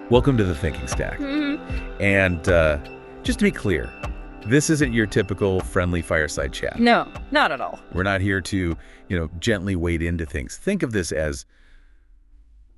Welcome to the Thinking Stack. And just to be clear, this isn't your typical friendly fireside chat. No, not at all. We're not here to, gently wade into things. Think of this as,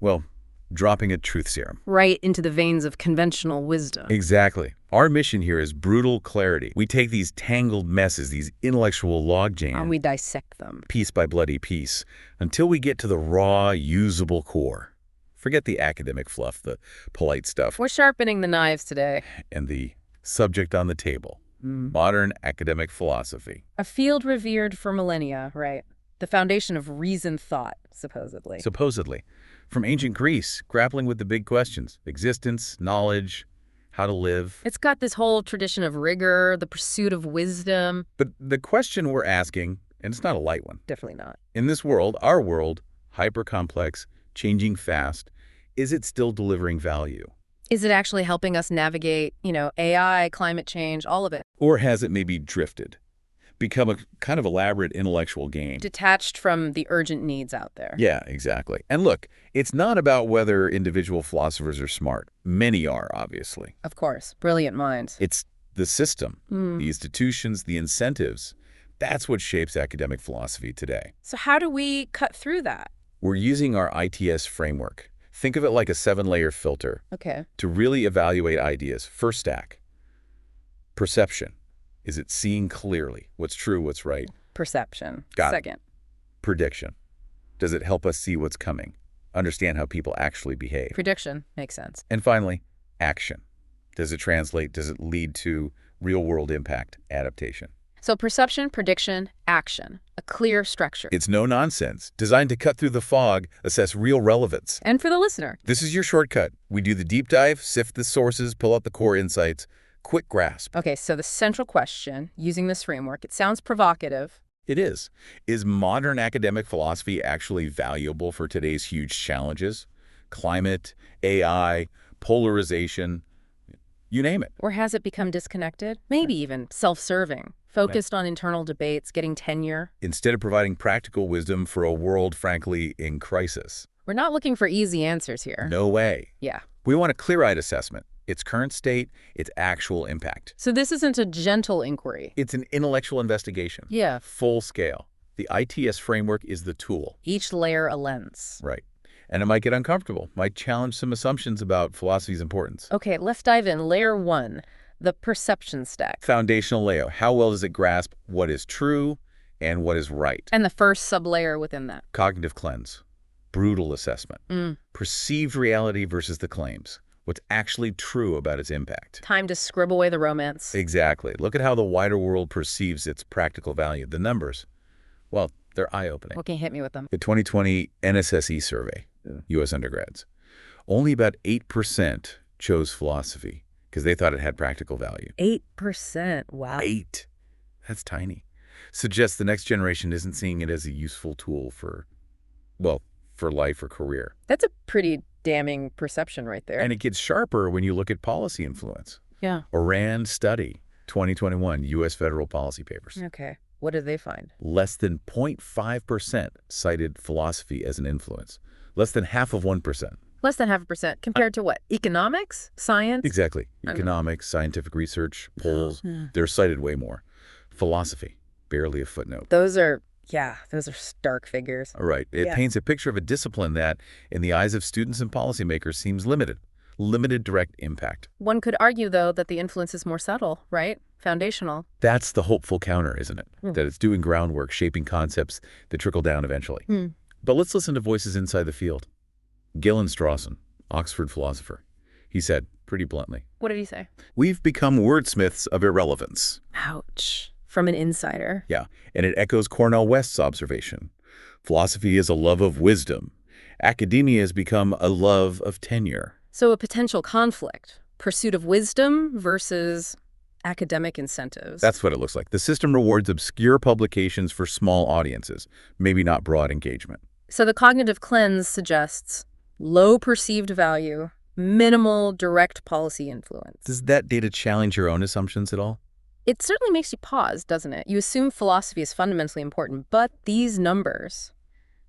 well, dropping a truth serum. Right into the veins of conventional wisdom. Exactly. Our mission here is brutal clarity. We take these tangled messes, these intellectual logjams, And we dissect them. piece by bloody piece, until we get to the raw, usable core. Forget the academic fluff, the polite stuff, We're sharpening the knives today. and the subject on the table, modern academic philosophy. A field revered for millennia, right? The foundation of reasoned thought, supposedly. Supposedly. From ancient Greece, grappling with the big questions, existence, knowledge, how to live. It's got this whole tradition of rigor, the pursuit of wisdom. But the question we're asking, and it's not a light one, Definitely not. in this world, our world, hyper-complex, changing fast, is it still delivering value? Is it actually helping us navigate, AI, climate change, all of it? Or has it maybe drifted, become a kind of elaborate intellectual game? Detached from the urgent needs out there. Yeah, exactly. And look, it's not about whether individual philosophers are smart. Many are, obviously. Of course. Brilliant minds. It's the system, the institutions, the incentives. That's what shapes academic philosophy today. So how do we cut through that? We're using our ITS framework. Think of it like a 7-layer filter Okay. to really evaluate ideas. First stack, perception. Is it seeing clearly what's true, what's right? Perception. Got it. Second. Prediction. Does it help us see what's coming? Understand how people actually behave? Prediction. Makes sense. And finally, action. Does it translate? Does it lead to real-world impact, adaptation? So perception, prediction, action. A clear structure. It's no nonsense, designed to cut through the fog, assess real relevance. And for the listener. This is your shortcut. We do the deep dive, sift the sources, pull out the core insights. Quick grasp. Okay, so the central question, using this framework, it sounds provocative. It is. Is modern academic philosophy actually valuable for today's huge challenges? Climate, AI, polarization, you name it. Or has it become disconnected? Maybe even self-serving, focused on internal debates, getting tenure. Instead of providing practical wisdom for a world, frankly, in crisis. We're not looking for easy answers here. No way. Yeah. We want a clear-eyed assessment. Its current state, its actual impact. So this isn't a gentle inquiry. It's an intellectual investigation. Yeah. Full scale. The ITS framework is the tool. Each layer a lens. Right. And it might get uncomfortable, might challenge some assumptions about philosophy's importance. Okay, let's dive in. Layer 1, the perception stack. Foundational layer. How well does it grasp what is true and what is right? And the first sublayer within that. Cognitive cleanse. Brutal assessment. Perceived reality versus the claims. What's actually true about its impact. Time to scribble away the romance. Exactly. Look at how the wider world perceives its practical value. The numbers, well, they're eye-opening. What can you hit me with them? The 2020 NSSE survey, U.S. undergrads, only about 8% chose philosophy because they thought it had practical value. 8%. Wow. 8. That's tiny. Suggests the next generation isn't seeing it as a useful tool for life or career. That's a pretty damning perception right there. And it gets sharper when you look at policy influence. Yeah. Iran study, 2021, U.S. federal policy papers. Okay. What did they find? Less than 0.5% cited philosophy as an influence. Less than half of 1%. Less than 0.5% compared to what? Economics? Science? Exactly. Economics, scientific research, polls, they're cited way more. Philosophy, barely a footnote. Those are stark figures. All right. It paints a picture of a discipline that, in the eyes of students and policymakers, seems limited. Limited direct impact. One could argue, though, that the influence is more subtle, right? Foundational. That's the hopeful counter, isn't it? That it's doing groundwork, shaping concepts that trickle down eventually. But let's listen to voices inside the field. Gillen Strawson, Oxford philosopher. He said, pretty bluntly, What did he say? "We've become wordsmiths of irrelevance." Ouch. From an insider. Yeah, and it echoes Cornel West's observation. Philosophy is a love of wisdom. Academia has become a love of tenure. So a potential conflict. Pursuit of wisdom versus academic incentives. That's what it looks like. The system rewards obscure publications for small audiences, maybe not broad engagement. So the cognitive cleanse suggests low perceived value, minimal direct policy influence. Does that data challenge your own assumptions at all? It certainly makes you pause, doesn't it? You assume philosophy is fundamentally important, but these numbers,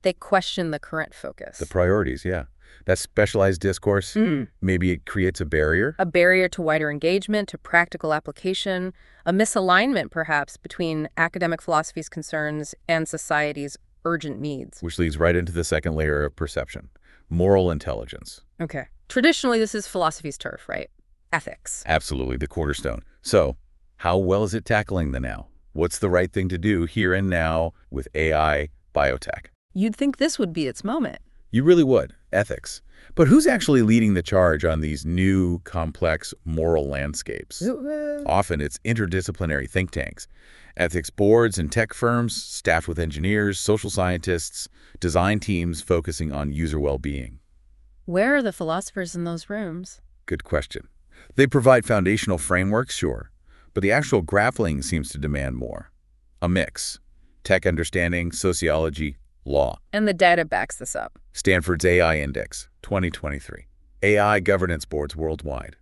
they question the current focus. The priorities, yeah. That specialized discourse, maybe it creates a barrier? A barrier to wider engagement, to practical application, a misalignment, perhaps, between academic philosophy's concerns and society's urgent needs. Which leads right into the second layer of perception, moral intelligence. Okay. Traditionally, this is philosophy's turf, right? Ethics. Absolutely, the cornerstone. So, how well is it tackling the now? What's the right thing to do here and now with AI, biotech? You'd think this would be its moment. You really would. Ethics. But who's actually leading the charge on these new, complex moral landscapes? Often it's interdisciplinary think tanks, ethics boards and tech firms staffed with engineers, social scientists, design teams focusing on user well-being. Where are the philosophers in those rooms? Good question. They provide foundational frameworks, sure, but the actual grappling seems to demand more. A mix. Tech understanding, sociology, law. And the data backs this up. Stanford's AI Index, 2023. AI governance boards worldwide.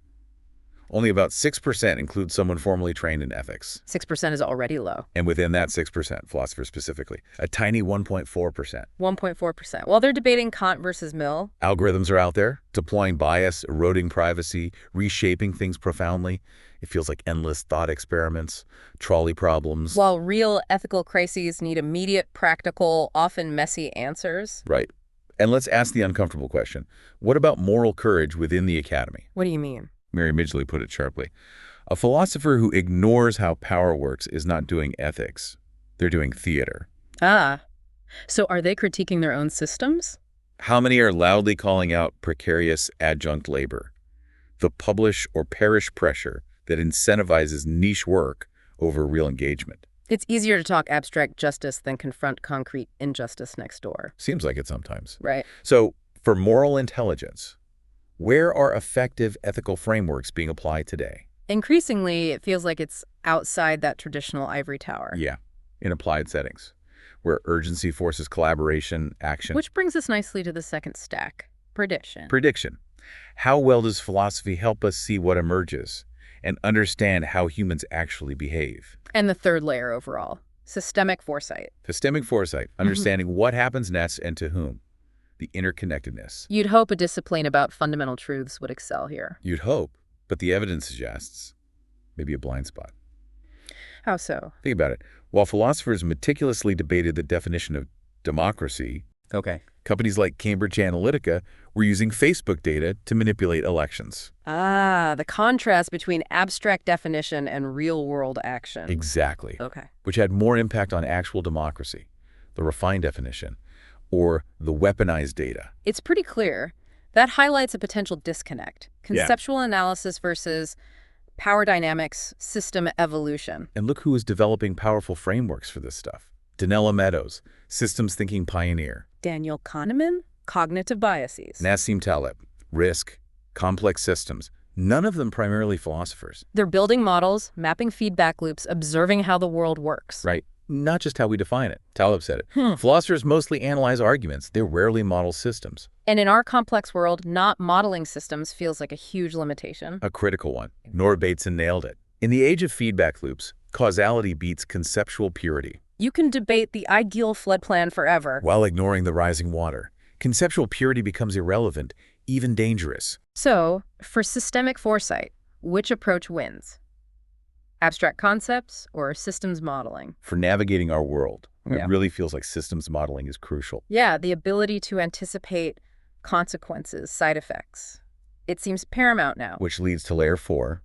Only about 6% include someone formally trained in ethics. 6% is already low. And within that 6%, philosophers specifically, a tiny 1.4%. 1.4%. While they're debating Kant versus Mill. Algorithms are out there, deploying bias, eroding privacy, reshaping things profoundly. It feels like endless thought experiments, trolley problems. While real ethical crises need immediate, practical, often messy answers. Right. And let's ask the uncomfortable question. What about moral courage within the academy? What do you mean? Mary Midgley put it sharply. A philosopher who ignores how power works is not doing ethics. They're doing theater. Ah. So are they critiquing their own systems? How many are loudly calling out precarious adjunct labor? The publish or perish pressure that incentivizes niche work over real engagement. It's easier to talk abstract justice than confront concrete injustice next door. Seems like it sometimes. Right. So, for moral intelligence, where are effective ethical frameworks being applied today? Increasingly, it feels like it's outside that traditional ivory tower. Yeah, in applied settings, where urgency forces collaboration, action. Which brings us nicely to the second stack, prediction. Prediction. How well does philosophy help us see what emerges and understand how humans actually behave? And the third layer overall, systemic foresight. Systemic foresight, understanding what happens next and to whom. The interconnectedness. You'd hope a discipline about fundamental truths would excel here. You'd hope, but the evidence suggests maybe a blind spot. How so? Think about it. While philosophers meticulously debated the definition of democracy, companies like Cambridge Analytica were using Facebook data to manipulate elections. Ah, the contrast between abstract definition and real-world action. Exactly. Okay. Which had more impact on actual democracy, the refined definition, or the weaponized data. It's pretty clear. That highlights a potential disconnect. Conceptual analysis versus power dynamics, system evolution. And look who is developing powerful frameworks for this stuff. Donella Meadows, systems thinking pioneer. Daniel Kahneman, cognitive biases. Nassim Taleb, risk, complex systems. None of them primarily philosophers. They're building models, mapping feedback loops, observing how the world works. Right. Not just how we define it. Taleb said it. Philosophers mostly analyze arguments. They rarely model systems. And in our complex world, not modeling systems feels like a huge limitation. A critical one. Nora Bateson nailed it. In the age of feedback loops, causality beats conceptual purity. You can debate the ideal flood plan forever. While ignoring the rising water, conceptual purity becomes irrelevant, even dangerous. So, for systemic foresight, which approach wins? Abstract concepts or systems modeling? For navigating our world, it really feels like systems modeling is crucial. Yeah, the ability to anticipate consequences, side effects. It seems paramount now. Which leads to layer 4,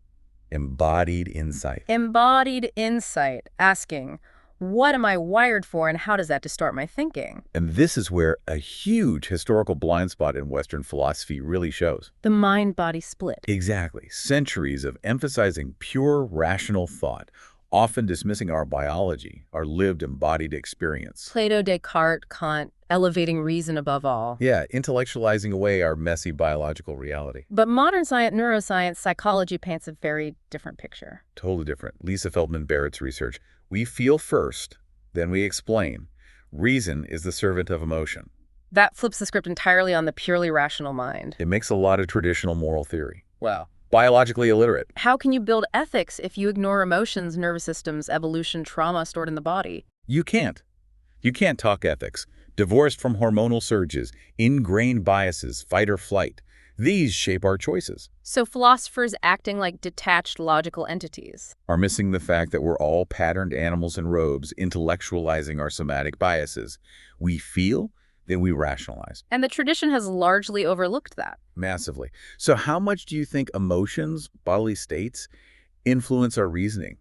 embodied insight. Embodied insight, asking, what am I wired for and how does that distort my thinking? And this is where a huge historical blind spot in Western philosophy really shows. The mind-body split. Exactly. Centuries of emphasizing pure rational thought, often dismissing our biology, our lived embodied experience. Plato, Descartes, Kant, elevating reason above all. Yeah, intellectualizing away our messy biological reality. But modern science, neuroscience, psychology paints a very different picture. Totally different. Lisa Feldman Barrett's research. We feel first, then we explain. Reason is the servant of emotion. That flips the script entirely on the purely rational mind. It makes a lot of traditional moral theory. Wow. Biologically illiterate. How can you build ethics if you ignore emotions, nervous systems, evolution, trauma stored in the body? You can't. You can't talk ethics divorced from hormonal surges, ingrained biases, fight or flight. These shape our choices. So philosophers acting like detached logical entities. Are missing the fact that we're all patterned animals in robes, intellectualizing our somatic biases. We feel, then we rationalize. And the tradition has largely overlooked that. Massively. So how much do you think emotions, bodily states, influence our reasoning,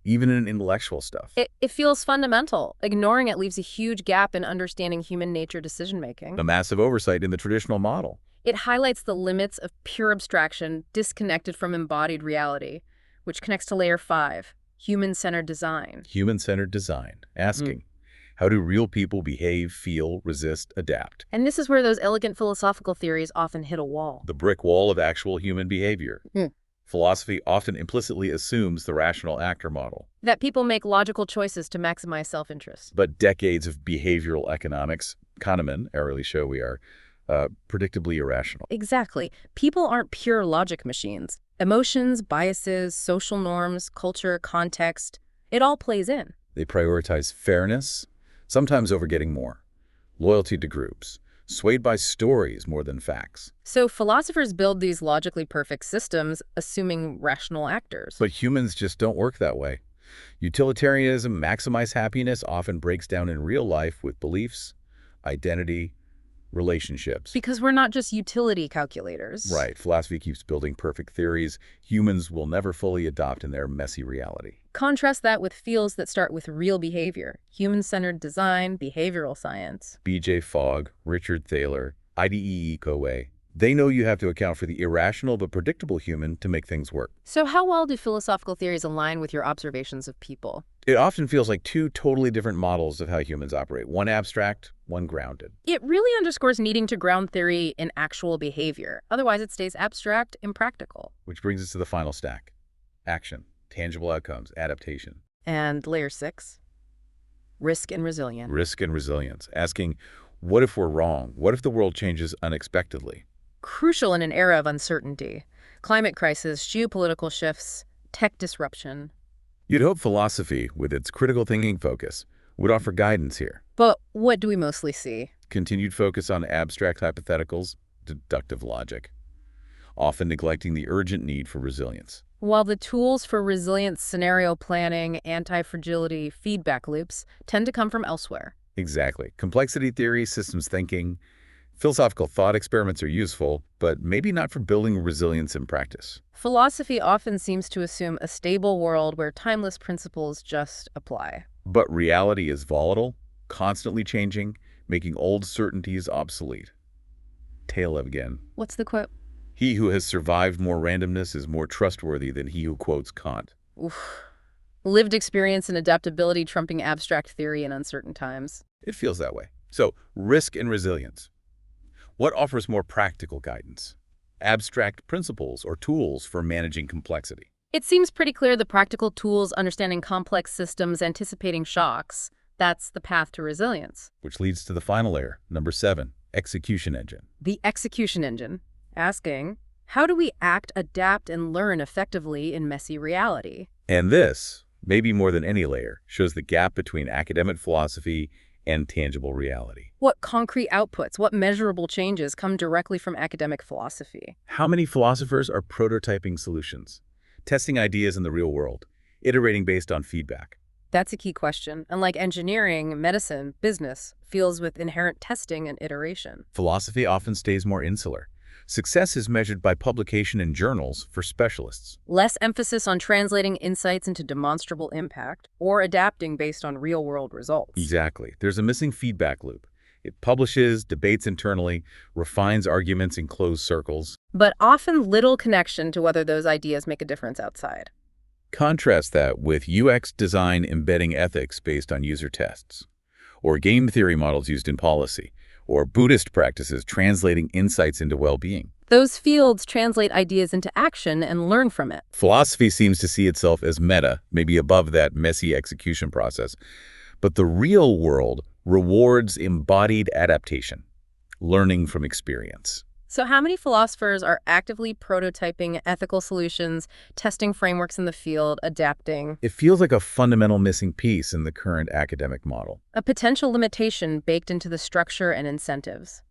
even in intellectual stuff? It feels fundamental. Ignoring it leaves a huge gap in understanding human nature decision-making. A massive oversight in the traditional model. It highlights the limits of pure abstraction disconnected from embodied reality, which connects to layer 5, human-centered design. Human-centered design. Asking, how do real people behave, feel, resist, adapt? And this is where those elegant philosophical theories often hit a wall. The brick wall of actual human behavior. Philosophy often implicitly assumes the rational actor model. That people make logical choices to maximize self-interest. But decades of behavioral economics, Kahneman, early show we are, predictably irrational. Exactly. People aren't pure logic machines. Emotions, biases, social norms, culture, context, it all plays in. They prioritize fairness, sometimes over getting more, loyalty to groups, swayed by stories more than facts. So philosophers build these logically perfect systems, assuming rational actors. But humans just don't work that way. Utilitarianism, maximize happiness, often breaks down in real life with beliefs, identity, relationships. Because we're not just utility calculators. Right. Philosophy keeps building perfect theories humans will never fully adopt in their messy reality. Contrast that with fields that start with real behavior, human-centered design, behavioral science. B.J. Fogg, Richard Thaler, IDEE Coe. They know you have to account for the irrational but predictable human to make things work. So how well do philosophical theories align with your observations of people? It often feels like two totally different models of how humans operate, one abstract, one grounded. It really underscores needing to ground theory in actual behavior. Otherwise, it stays abstract, impractical. Which brings us to the final stack. Action, tangible outcomes, adaptation. And layer 6, risk and resilience. Risk and resilience, asking, what if we're wrong? What if the world changes unexpectedly? Crucial in an era of uncertainty. Climate crisis, geopolitical shifts, tech disruption. You'd hope philosophy, with its critical thinking focus, would offer guidance here. But what do we mostly see? Continued focus on abstract hypotheticals, deductive logic, often neglecting the urgent need for resilience. While the tools for resilience, scenario planning, anti-fragility, feedback loops tend to come from elsewhere. Exactly. Complexity theory, systems thinking, philosophical thought experiments are useful, but maybe not for building resilience in practice. Philosophy often seems to assume a stable world where timeless principles just apply. But reality is volatile, constantly changing, making old certainties obsolete. Taylor again. What's the quote? He who has survived more randomness is more trustworthy than he who quotes Kant. Oof. Lived experience and adaptability trumping abstract theory in uncertain times. It feels that way. So, risk and resilience. What offers more practical guidance? Abstract principles or tools for managing complexity? It seems pretty clear the practical tools, understanding complex systems, anticipating shocks, that's the path to resilience. Which leads to the final layer, number 7, execution engine. The execution engine, asking, how do we act, adapt, and learn effectively in messy reality? And this, maybe more than any layer, shows the gap between academic philosophy and tangible reality. What concrete outputs, what measurable changes come directly from academic philosophy? How many philosophers are prototyping solutions, testing ideas in the real world, iterating based on feedback? That's a key question. Unlike engineering, medicine, business, fields with inherent testing and iteration. Philosophy often stays more insular. Success is measured by publication in journals for specialists. Less emphasis on translating insights into demonstrable impact or adapting based on real-world results. Exactly. There's a missing feedback loop. It publishes, debates internally, refines arguments in closed circles. But often little connection to whether those ideas make a difference outside. Contrast that with UX design embedding ethics based on user tests, or game theory models used in policy, or Buddhist practices translating insights into well-being. Those fields translate ideas into action and learn from it. Philosophy seems to see itself as meta, maybe above that messy execution process. But the real world rewards embodied adaptation, learning from experience. So how many philosophers are actively prototyping ethical solutions, testing frameworks in the field, adapting? It feels like a fundamental missing piece in the current academic model. A potential limitation baked into the structure and incentives.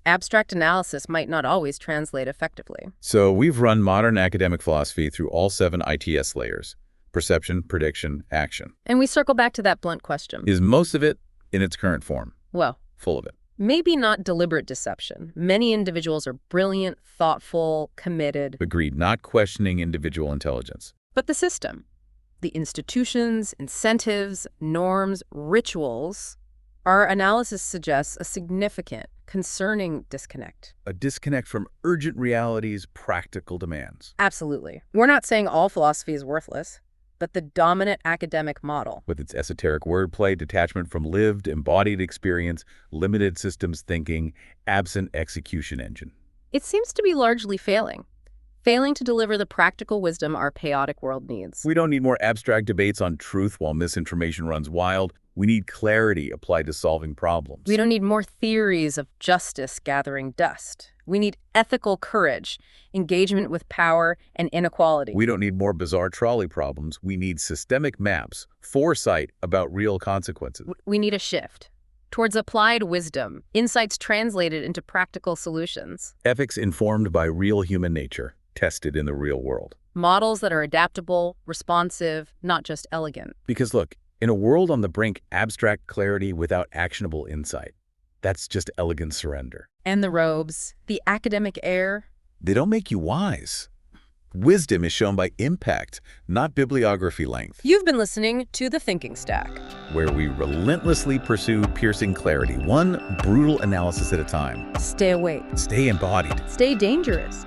Abstract analysis might not always translate effectively. So we've run modern academic philosophy through all 7 ITS layers: perception, prediction, action. And we circle back to that blunt question. Is most of it in its current form? Well, Full of it. maybe not deliberate deception. Many individuals are brilliant, thoughtful, committed. Agreed, not questioning individual intelligence. But the system, the institutions, incentives, norms, rituals, our analysis suggests a significant, concerning disconnect. A disconnect from urgent realities, practical demands. Absolutely. We're not saying all philosophy is worthless, but the dominant academic model, With its esoteric wordplay, detachment from lived, embodied experience, limited systems thinking, absent execution engine. it seems to be largely failing to deliver the practical wisdom our chaotic world needs. We don't need more abstract debates on truth while misinformation runs wild. We need clarity applied to solving problems. We don't need more theories of justice gathering dust. We need ethical courage, engagement with power, and inequality. We don't need more bizarre trolley problems. We need systemic maps, foresight about real consequences. We need a shift towards applied wisdom, insights translated into practical solutions, Ethics informed by real human nature, tested in the real world. models that are adaptable, responsive, not just elegant. Because look, in a world on the brink, abstract clarity without actionable insight, that's just elegant surrender. And the robes, the academic air. They don't make you wise. Wisdom is shown by impact, not bibliography length, You've been listening to The Thinking Stack. where we relentlessly pursue piercing clarity, one brutal analysis at a time. Stay awake. Stay embodied. Stay dangerous.